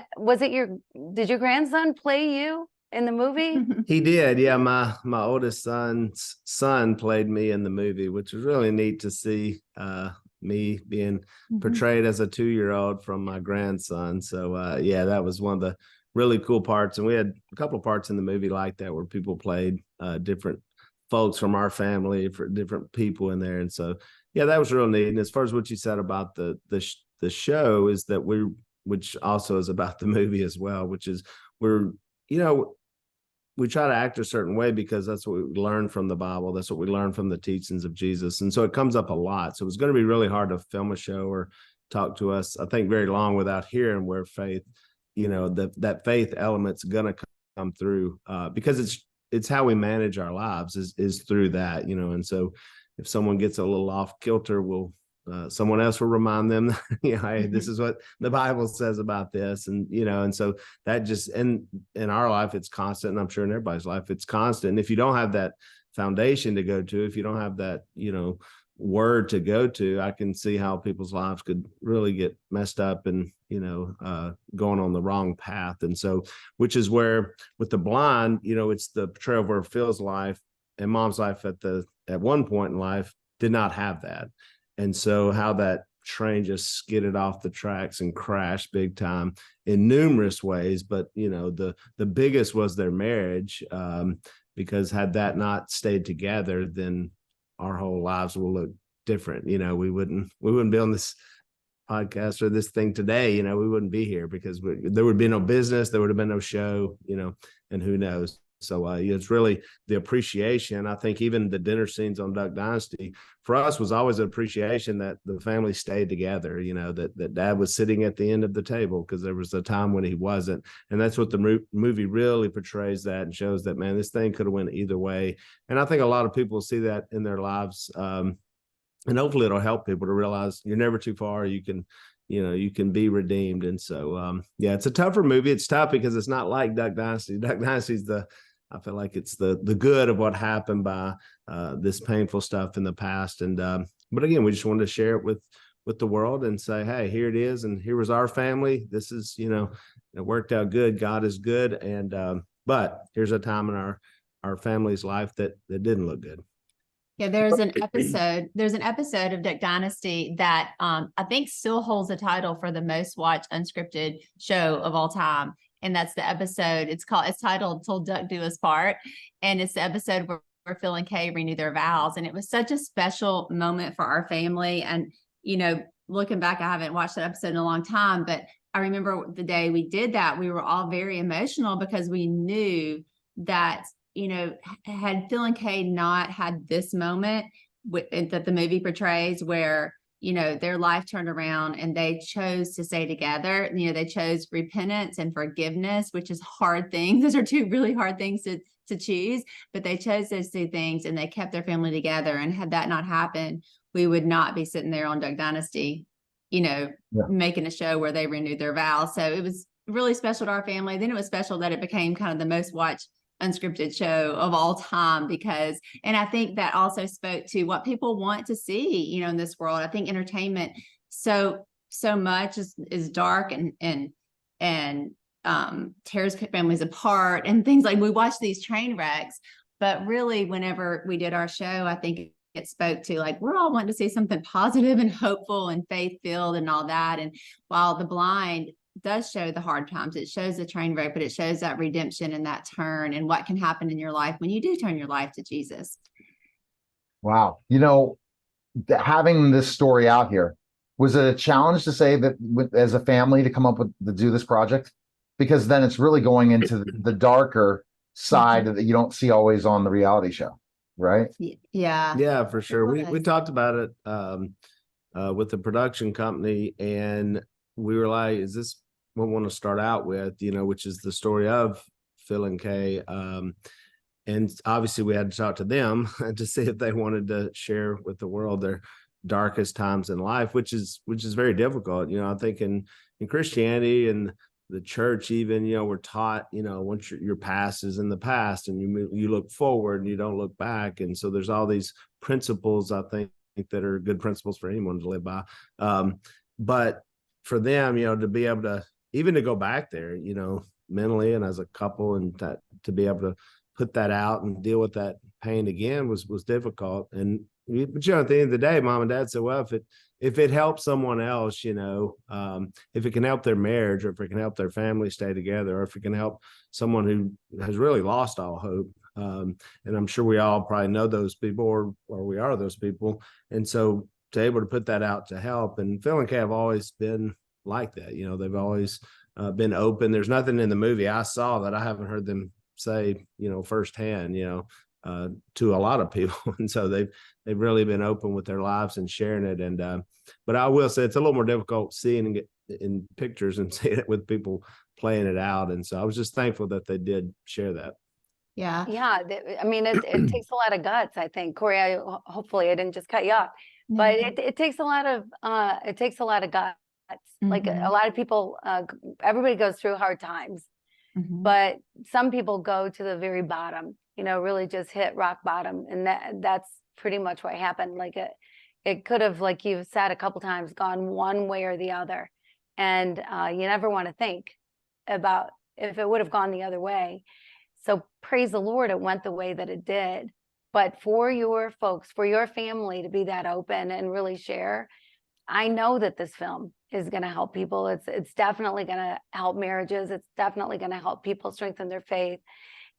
did your grandson play you in the movie? He did. Yeah. My oldest son's son played me in the movie, which was really neat to see me being portrayed as a 2-year-old from my grandson. So yeah, that was one of the really cool parts. And we had a couple of parts in the movie like that, where people played different folks from our family, for different people in there. And so, yeah, that was real neat. And as far as what you said about the show, is that which also is about the movie as well, which is we try to act a certain way because that's what we learn from the Bible. That's what we learn from the teachings of Jesus. And so it comes up a lot. So it's going to be really hard to film a show or talk to us, I think, very long without hearing where faith, that faith element's going to come through, because it's how we manage our lives is through that, and so if someone gets a little off kilter, someone else will remind them, hey, this is what the Bible says about this. And, and so that just, in our life, it's constant. And I'm sure in everybody's life, it's constant. And if you don't have that foundation to go to, if you don't have that, word to go to, I can see how people's lives could really get messed up and, going on the wrong path. And so, which is where with The Blind, it's the portrayal of where Phil's life and Mom's life at one point in life did not have that. And so how that train just skidded off the tracks and crashed big time in numerous ways. But, the biggest was their marriage, because had that not stayed together, then our whole lives will look different. We wouldn't be on this podcast or this thing today. We wouldn't be here because there would be no business. There would have been no show, and who knows. So it's really the appreciation. I think even the dinner scenes on Duck Dynasty for us was always an appreciation that the family stayed together, that Dad was sitting at the end of the table, because there was a time when he wasn't. And that's what the movie really portrays, that, and shows that, man, this thing could have went either way. And I think a lot of people see that in their lives. And hopefully it'll help people to realize you're never too far. You can be redeemed. And so, yeah, it's a tougher movie. It's tough because it's not like Duck Dynasty. Duck Dynasty's I feel like it's the good of what happened by this painful stuff in the past. And, but again, we just wanted to share it with the world and say, hey, here it is. And here was our family. This is, it worked out good. God is good. And, but here's a time in our family's life that didn't look good. Yeah, there's an episode of Duck Dynasty that I think still holds the title for the most watched unscripted show of all time. And that's the episode. It's titled "Till Duck Do Us Part." And it's the episode where Phil and Kay renew their vows. And it was such a special moment for our family. And, looking back, I haven't watched that episode in a long time, but I remember the day we did that, we were all very emotional because we knew that, you know, had Phil and Kay not had this moment that the movie portrays where, you know, their life turned around and they chose to stay together. You know, they chose repentance and forgiveness, which is hard things. Those are two really hard things to choose, but they chose those two things and they kept their family together. And had that not happened, we would not be sitting there on Duck Dynasty, you know, making a show where they renewed their vows. So it was really special to our family. Then it was special that it became kind of the most watched unscripted show of all time because, and I think that also spoke to what people want to see, you know, in this world. I think entertainment so much is dark and tears families apart and things like, we watch these train wrecks, but really whenever we did our show, I think it spoke to like, we're all wanting to see something positive and hopeful and faith filled and all that. And while The Blind does show the hard times, it shows the train wreck, but it shows that redemption and that turn and what can happen in your life when you do turn your life to Jesus. Wow. You know, having this story out here, was it a challenge to say that as a family to come up with to do this project? Because then it's really going into the darker side that you don't see always on the reality show, right? Yeah, for sure. We talked about it with the production company, and we were like, is this what we want to start out with, you know, which is the story of Phil and Kay. And obviously we had to talk to them to see if they wanted to share with the world their darkest times in life, which is very difficult. You know, I think in Christianity and the church, even, you know, we're taught, you know, once your past is in the past and you look forward and you don't look back. And so there's all these principles, I think, that are good principles for anyone to live by. But for them, you know, to be able to even to go back there, you know, mentally and as a couple, and to be able to put that out and deal with that pain again was difficult. And but you know, at the end of the day, Mom and Dad said, well, if it helps someone else, you know, if it can help their marriage, or if it can help their family stay together, or if it can help someone who has really lost all hope. And I'm sure we all probably know those people, or we are those people. And so to able to put that out to help, and Phil and Kay have always been like that. You know, they've always been open. There's nothing in the movie I saw that I haven't heard them say, you know, firsthand, you know, to a lot of people. And so they've really been open with their lives and sharing it. And but I will say it's a little more difficult seeing it in pictures and seeing it with people playing it out. And so I was just thankful that they did share that. Yeah. I mean, it takes a lot of guts, I think. Corey, hopefully I didn't just cut you off, but it takes a lot of guts. Like a lot of people, everybody goes through hard times, but some people go to the very bottom, you know, really just hit rock bottom. And that's pretty much what happened. Like it could have, like you've said a couple times, gone one way or the other. And you never want to think about if it would have gone the other way. So praise the Lord, it went the way that it did. But for your folks, for your family to be that open and really share, I know that this film is going to help people. It's definitely going to help marriages. It's definitely going to help people strengthen their faith.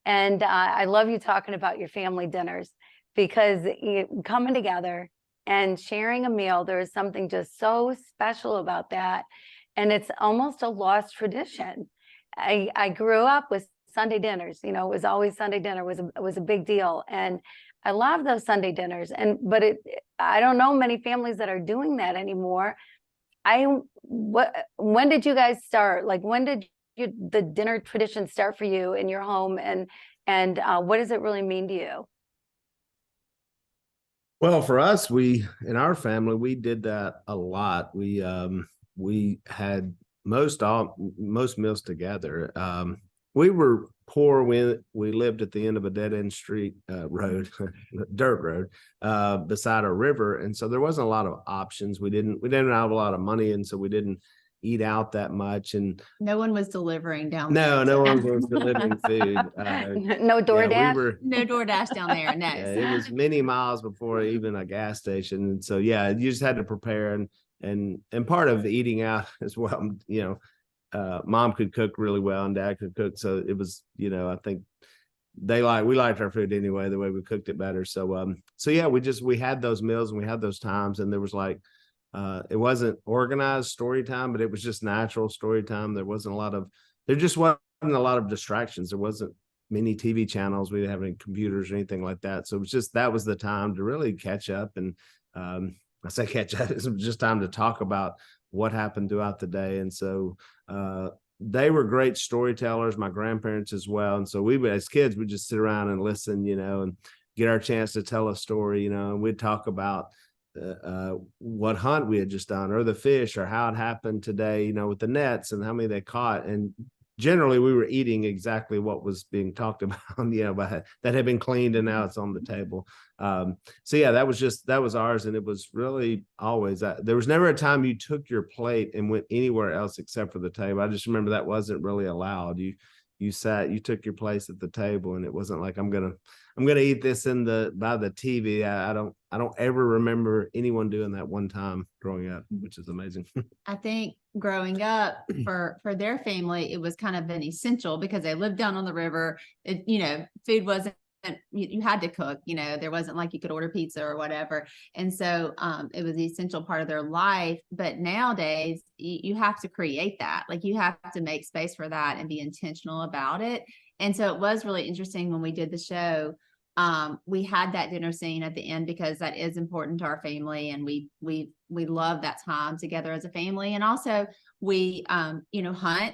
And I love you talking about your family dinners, because coming together and sharing a meal, there is something just so special about that. And it's almost a lost tradition. I grew up with Sunday dinners, you know, it was always Sunday dinner was a big deal. And I love those Sunday dinners. But I don't know many families that are doing that anymore. When did you guys start? Like, when did the dinner tradition start for you in your home? And what does it really mean to you? Well, for us, in our family, we did that a lot. We had most meals together. We were poor when we lived at the end of a dead-end street road, dirt road, beside a river, and so there wasn't a lot of options. We didn't have a lot of money, and so we didn't eat out that much. And no one was delivering down there. No one was delivering food. No DoorDash? No DoorDash down there. No. It was many miles before even a gas station, and so you just had to prepare. And part of eating out as well, you know, Mom could cook really well and Dad could cook. So it was, you know, I think we liked our food anyway, the way we cooked it better. So yeah, we had those meals and we had those times, and there was like it wasn't organized story time, but it was just natural story time. There just wasn't a lot of distractions. There wasn't many TV channels. We didn't have any computers or anything like that. So it was just, that was the time to really catch up. And I say catch up, it was just time to talk about what happened throughout the day. And so they were great storytellers, my grandparents as well. And so we would, as kids, we'd just sit around and listen, and get our chance to tell a story, and we'd talk about what hunt we had just done, or the fish, or how it happened today, with the nets and how many they caught. And generally we were eating exactly what was being talked about, but that had been cleaned and now it's on the table. So yeah, that was ours. And it was really always there was never a time you took your plate and went anywhere else except for the table. I just remember that wasn't really allowed. You sat, you took your place at the table, and it wasn't like I'm gonna eat this by the TV. I don't ever remember anyone doing that one time growing up, which is amazing. I think growing up for their family, it was kind of an essential because they lived down on the river. Food wasn't, you had to cook, there wasn't like you could order pizza or whatever. And so it was the essential part of their life. But nowadays you have to create that, like you have to make space for that and be intentional about it. And so it was really interesting when we did the show. We had that dinner scene at the end because that is important to our family, and we love that time together as a family. And also we hunt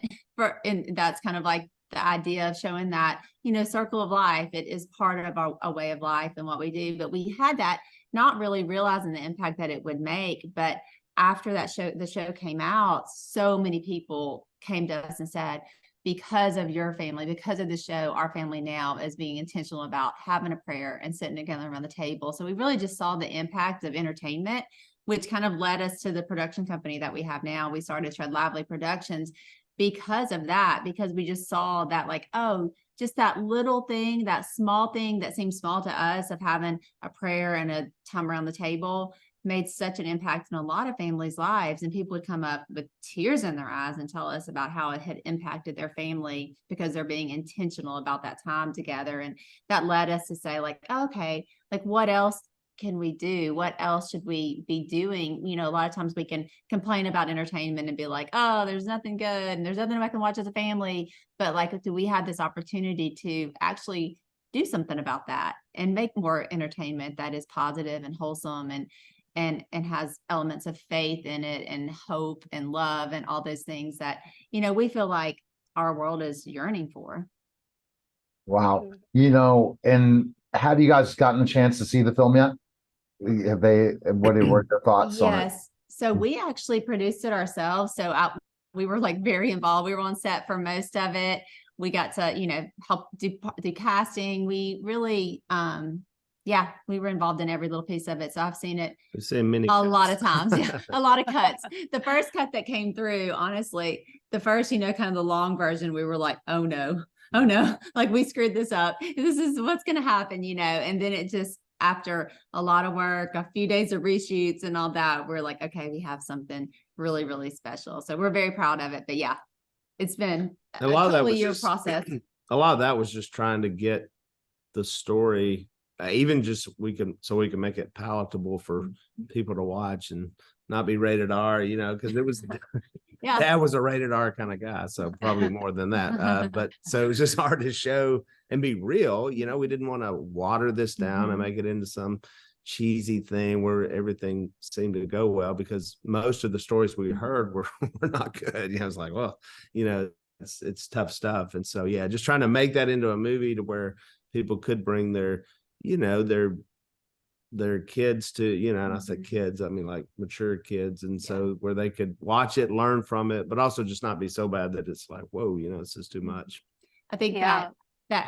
and that's kind of like the idea of showing that, circle of life. It is part of our way of life and what we do. But we had that, not really realizing the impact that it would make. But after the show came out, so many people came to us and said, because of your family, because of the show, our family now is being intentional about having a prayer and sitting together around the table. So we really just saw the impact of entertainment, which kind of led us to the production company that we have now. We started Tread Lively Productions because of that, because we just saw that, like, oh, just that little thing, that small thing that seems small to us of having a prayer and a time around the table made such an impact in a lot of families' lives. And people would come up with tears in their eyes and tell us about how it had impacted their family because they're being intentional about that time together. And that led us to say, like, okay, like what else can we do? What else should we be doing? A lot of times we can complain about entertainment and be like, oh, there's nothing good and there's nothing I can watch as a family. But like, do we have this opportunity to actually do something about that and make more entertainment that is positive and wholesome and has elements of faith in it and hope and love and all those things that, we feel like our world is yearning for. Wow. And have you guys gotten a chance to see the film yet? What were your thoughts on it? Yes. So we actually produced it ourselves. So we were like very involved. We were on set for most of it. We got to, help do casting. We really, we were involved in every little piece of it. So I've seen it lot of times. Yeah, a lot of cuts. The first cut that came through, honestly, the first, kind of the long version, we were like, oh no, like we screwed this up. This is what's going to happen, and then it just, after a lot of work, a few days of reshoots and all that, we're like, okay, we have something really, really special. So we're very proud of it. But yeah, it's been a couple of year process. A lot of that was just trying to get the story, even just we can make it palatable for people to watch and not be rated R, because it was Dad was a rated R kind of guy, so probably more than that. But so it was just hard to show and be real. We didn't want to water this down and make it into some cheesy thing where everything seemed to go well, because most of the stories we heard were not good. I was like, well, it's tough stuff. And so, yeah, just trying to make that into a movie to where people could bring their kids to, and I said kids, I mean like mature kids. And so where they could watch it, learn from it, but also just not be so bad that it's like, whoa, this is too much. I think that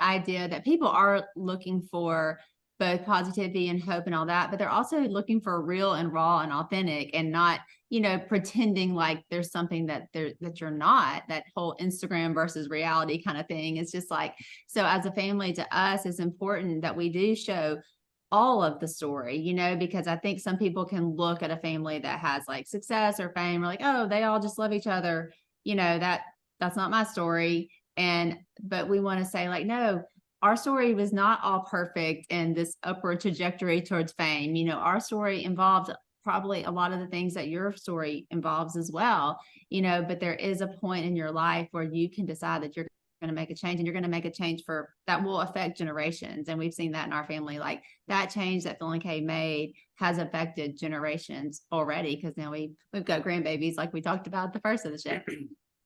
idea that people are looking for both positivity and hope and all that, but they're also looking for real and raw and authentic, and not, pretending like there's something that you're not. That whole Instagram versus reality kind of thing. It's just like, so as a family, to us, it's important that we do show all of the story, because I think some people can look at a family that has like success or fame, or like, oh, they all just love each other. That's not my story. But we want to say, like, no, our story was not all perfect and this upward trajectory towards fame. Our story involved probably a lot of the things that your story involves as well, you know, but there is a point in your life where you can decide that you're going to make a change, and you're going to make a change for that will affect generations. And we've seen that in our family. Like that change that Phil and Kay made has affected generations already, because now we've got grandbabies, like we talked about at the first of the show.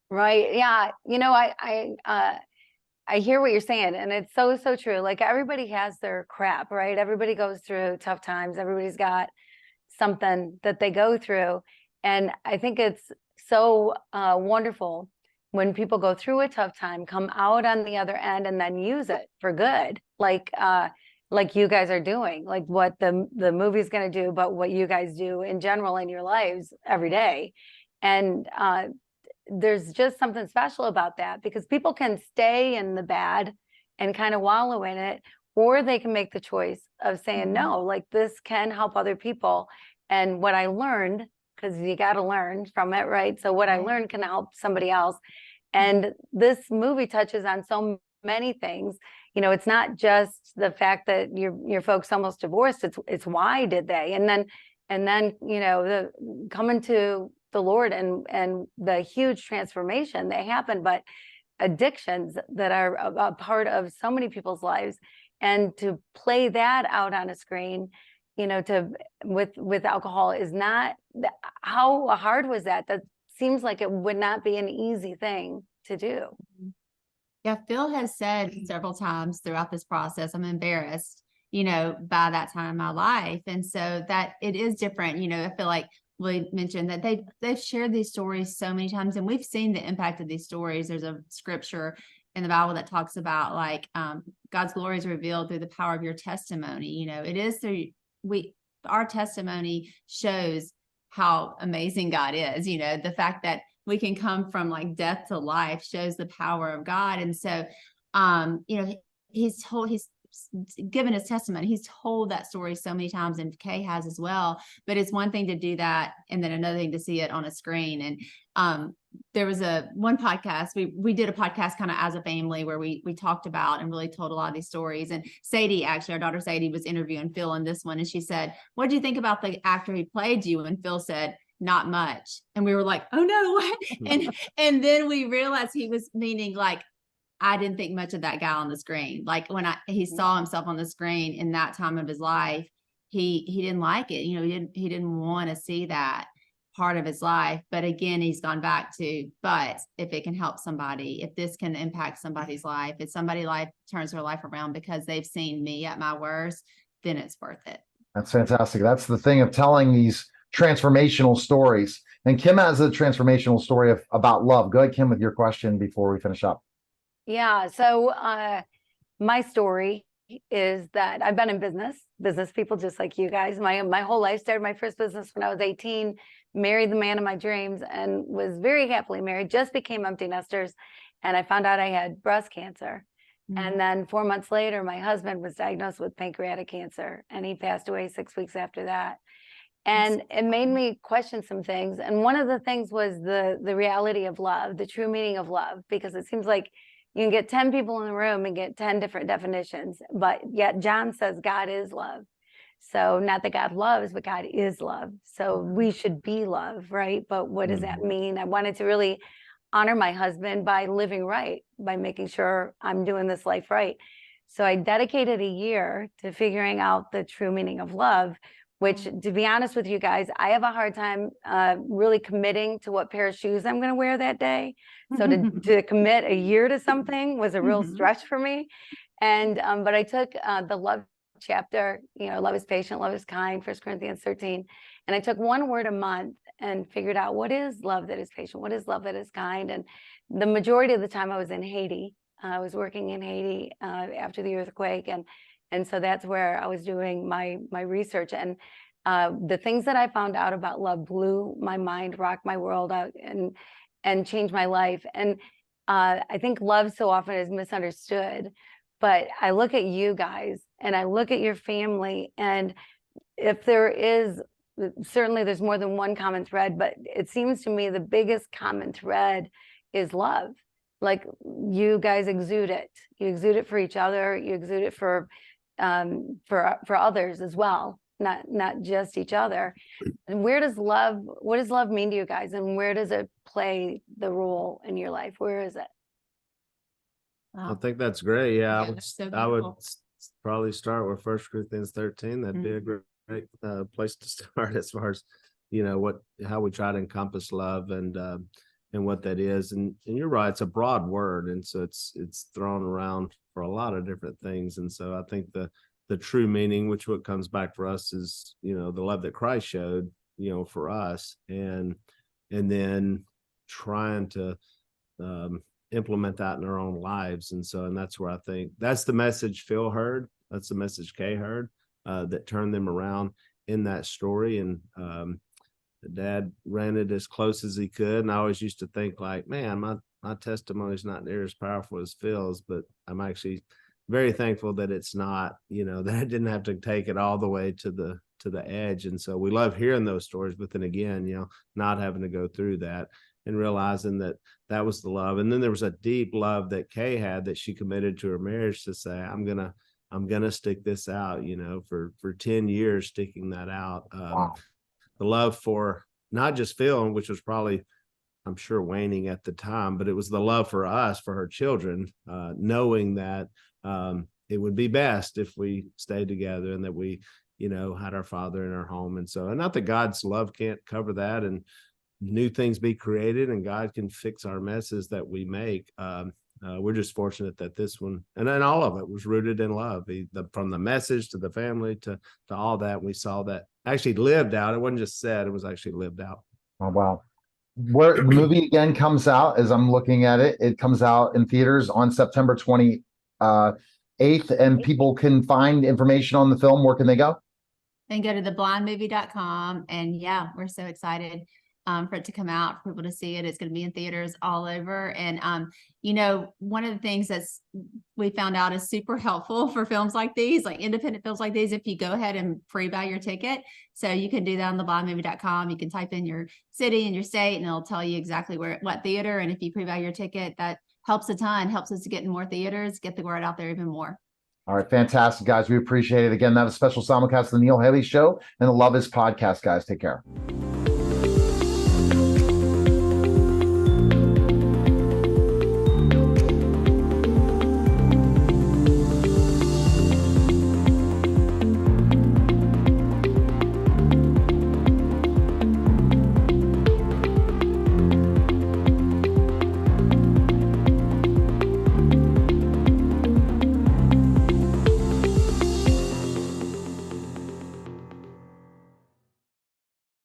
Right. Yeah. You know, I hear what you're saying, and it's so, so true. Like everybody has their crap, right? Everybody goes through tough times. Everybody's got something that they go through. And I think it's so wonderful when people go through a tough time, come out on the other end, and then use it for good. Like you guys are doing, like what the movie's going to do, but what you guys do in general in your lives every day. And there's just something special about that, because people can stay in the bad and kind of wallow in it, or they can make the choice of saying, no, like this can help other people. And what I learned, because you got to learn from it, right? So what I learned can help somebody else. And this movie touches on so many things. You know, it's not just the fact that your folks almost divorced. It's why did they? And then, you know, the coming to the Lord and the huge transformation that happened, but addictions that are a part of so many people's lives, and to play that out on a screen, you know, with alcohol is not, how hard was that? That seems like it would not be an easy thing to do. Yeah, Phil has said several times throughout this process, I'm embarrassed, you know, by that time in my life. And so that it is different. You know, I feel like we mentioned that they've shared these stories so many times, and we've seen the impact of these stories. There's a scripture in the Bible that talks about like God's glory is revealed through the power of your testimony. You know, it is through our testimony shows how amazing God is. You know, the fact that we can come from like death to life shows the power of God. And so, you know, he's given his testimony. He's told that story so many times, and Kay has as well. But it's one thing to do that, and then another thing to see it on a screen. And there was one podcast, we did a podcast kind of as a family where we talked about and really told a lot of these stories. And Sadie, actually, our daughter Sadie, was interviewing Phil in this one, and she said, "What do you think about the actor who played you?" And Phil said, "Not much." And we were like, "Oh no, what?" and then we realized he was meaning like, I didn't think much of that guy on the screen. Like when he saw himself on the screen in that time of his life, he didn't like it. You know, he didn't want to see that part of his life. But again, he's gone back to, but if it can help somebody, if this can impact somebody's life, if somebody's life turns their life around because they've seen me at my worst, then it's worth it. That's fantastic. That's the thing of telling these transformational stories. And Kim has a transformational story about love. Go ahead, Kim, with your question before we finish up. Yeah. So my story is that I've been in business people just like you guys. My whole life. Started my first business when I was 18, married the man of my dreams, and was very happily married. Just became empty nesters, and I found out I had breast cancer. And then 4 months later, my husband was diagnosed with pancreatic cancer, and he passed away 6 weeks after that. And it made me question some things. And one of the things was the reality of love, the true meaning of love, because it seems like you can get 10 people in the room and get 10 different definitions, but yet John says God is love. So not that God loves, but God is love. So we should be love, right? But what does that mean? I wanted to really honor my husband by living right, by making sure I'm doing this life right. So I dedicated a year to figuring out the true meaning of love, which, to be honest with you guys, I have a hard time really committing to what pair of shoes I'm going to wear that day. So to commit a year to something was a real stretch for me. And but I took the love chapter, you know, love is patient, love is kind, 1 Corinthians 13. And I took one word a month and figured out, what is love that is patient? What is love that is kind? And the majority of the time I was in Haiti. I was working in Haiti after the earthquake. And so that's where I was doing my research. And the things that I found out about love blew my mind, rocked my world out, and changed my life. And I think love so often is misunderstood. But I look at you guys and I look at your family, and if there is, certainly there's more than one common thread, but it seems to me the biggest common thread is love. Like you guys exude it. You exude it for each other. You exude it for others as well. not just each other. And what does love mean to you guys? And where does it play the role in your life? Where is it? I think that's great. Yeah, Yeah, that's so I would beautiful. probably start with 1 Corinthians 13. That'd be a great place to start as far as, how we try to encompass love and what that is. And you're right, it's a broad word. And so it's thrown around for a lot of different things. And so I think the true meaning, which what comes back for us is, the love that Christ showed, for us, and then trying to implement that in our own lives. And that's where I think that's the message Phil heard. That's the message Kay heard, that turned them around in that story. And the dad ran it as close as he could. And I always used to think like, man, my testimony is not near as powerful as Phil's, but I'm actually very thankful that it's not, that I didn't have to take it all the way to the edge. And so we love hearing those stories, but then again, not having to go through that and realizing that was the love. And then there was a deep love that Kay had, that she committed to her marriage to say, I'm gonna stick this out, for 10 years, sticking that out. Wow. The love for not just Phil, which was probably, I'm sure, waning at the time, but it was the love for us, for her children, knowing that it would be best if we stayed together and that we, had our father in our home. And not that God's love can't cover that and new things be created and God can fix our messes that we make. We're just fortunate that this one, and then all of it was rooted in love, from the message to the family to all that. We saw that actually lived out. It wasn't just said, it was actually lived out. Oh, wow. Where the movie again comes out, as I'm looking at it, it comes out in theaters on September 28th, and people can find information on the film. Where can they go? And go to theblindmovie.com. And yeah, we're so excited for it to come out, for people to see it. It's going to be in theaters all over. And, one of the things we found out is super helpful for films like these, like independent films like these, if you go ahead and pre-buy your ticket. So you can do that on theblindmovie.com. You can type in your city and your state, and it'll tell you exactly what theater. And if you pre-buy your ticket, that helps a ton, helps us to get in more theaters, get the word out there even more. All right, fantastic, guys. We appreciate it. Again, that was a special simulcast of the Neil Haley Show and the Love Is podcast, guys. Take care.